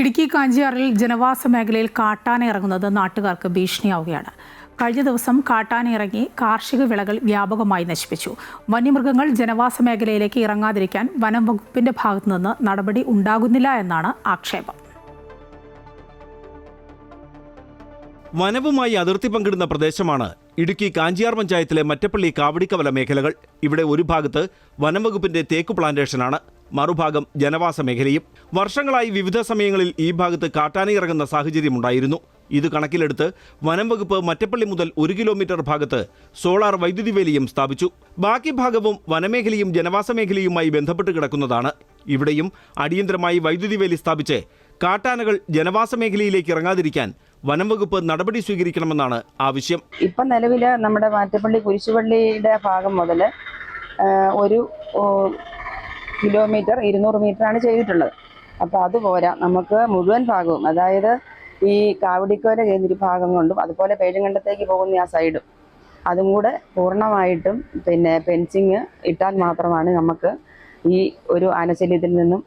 ഇടുക്കി കാഞ്ചിയാറിൽ ജനവാസ മേഖലയിൽ കാട്ടാന ഇറങ്ങുന്നത് നാട്ടുകാർക്ക് ഭീഷണിയാവുകയാണ്. കഴിഞ്ഞ ദിവസം കാട്ടാന ഇറങ്ങി കാർഷിക വിളകൾ വ്യാപകമായി നശിപ്പിച്ചു. വന്യമൃഗങ്ങൾ ജനവാസ മേഖലയിലേക്ക് ഇറങ്ങാതിരിക്കാൻ വനം വകുപ്പിന്റെ ഭാഗത്തുനിന്ന് നടപടി ഉണ്ടാകുന്നില്ല എന്നാണ് ആക്ഷേപം. വനവുമായി അതിർത്തി പങ്കിടുന്ന പ്രദേശമാണ് ഇടുക്കി കാഞ്ചിയാർ പഞ്ചായത്തിലെ മറ്റപ്പള്ളി കാവടിക്കവല മേഖലകൾ. ഇവിടെ ഒരു ഭാഗത്ത് വനംവകുപ്പിന്റെ തേക്കു പ്ലാന്റേഷനാണ്, മറുഭാഗം ജനവാസ മേഖലയും. വർഷങ്ങളായി വിവിധ സമയങ്ങളിൽ ഈ ഭാഗത്ത് കാട്ടാന ഇറങ്ങുന്ന സാഹചര്യമുണ്ടായിരുന്നു. ഇത് കണക്കിലെടുത്ത് വനംവകുപ്പ് മറ്റപ്പള്ളി മുതൽ 1 കിലോമീറ്റർ ഭാഗത്ത് സോളാർ വൈദ്യുതി വേലിയും സ്ഥാപിച്ചു. ബാക്കി ഭാഗവും വനമേഖലയും ജനവാസ മേഖലയുമായി ബന്ധപ്പെട്ട് കിടക്കുന്നതാണ്. ഇവിടെയും അടിയന്തരമായി വൈദ്യുതി വേലി സ്ഥാപിച്ച് കാട്ടാനകൾ ജനവാസ മേഖലയിലേക്ക് ഇറങ്ങാതിരിക്കാൻ വനംവകുപ്പ് നടപടി സ്വീകരിക്കണമെന്നാണ് ആവശ്യം. ഇപ്പം നിലവിൽ നമ്മുടെ മാറ്റപ്പള്ളി കുരിശുപള്ളിയുടെ ഭാഗം മുതൽ 1 കിലോമീറ്റർ 200 മീറ്ററാണ് ചെയ്തിട്ടുള്ളത്. അപ്പോൾ അതുപോരാ, നമുക്ക് മുഴുവൻ ഭാഗവും, അതായത് ഈ കാവടിക്കോല കേന്ദ്ര ഭാഗം കൊണ്ടും അതുപോലെ പേഴുങ്കണ്ടത്തേക്ക് പോകുന്ന ആ സൈഡും അതും കൂടെ പൂർണ്ണമായിട്ടും ഫെൻസിങ് ഇട്ടാൽ മാത്രമാണ് നമുക്ക് ഈ ഒരു ആനശല്യത്തിൽ നിന്നും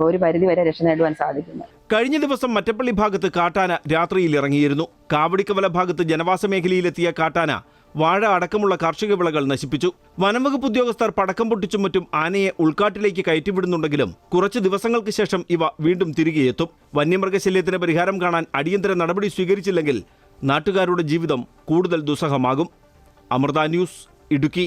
ഒരു പരിധിവരെ രക്ഷ നേടുവാൻ സാധിക്കുന്നത്. കഴിഞ്ഞ ദിവസം മറ്റപ്പള്ളി ഭാഗത്ത് കാട്ടാന രാത്രിയിൽ ഇറങ്ങിയിരുന്നു. കാവടിക്കവല ഭാഗത്ത് ജനവാസ മേഖലയിലെത്തിയ കാട്ടാന വാഴ അടക്കമുള്ള കാർഷിക വിളകൾ നശിപ്പിച്ചു. വനംവകുപ്പ് ഉദ്യോഗസ്ഥർ പടക്കം പൊട്ടിച്ചും മറ്റും ആനയെ ഉൾക്കാട്ടിലേക്ക് കയറ്റിവിടുന്നുണ്ടെങ്കിലും കുറച്ച് ദിവസങ്ങൾക്ക് ശേഷം ഇവ വീണ്ടും തിരികെ എത്തും. വന്യമൃഗശല്യത്തിന് പരിഹാരം കാണാൻ അടിയന്തര നടപടി സ്വീകരിച്ചില്ലെങ്കിൽ നാട്ടുകാരുടെ ജീവിതം കൂടുതൽ ദുസ്സഹമാകും. അമൃത ന്യൂസ്, ഇടുക്കി.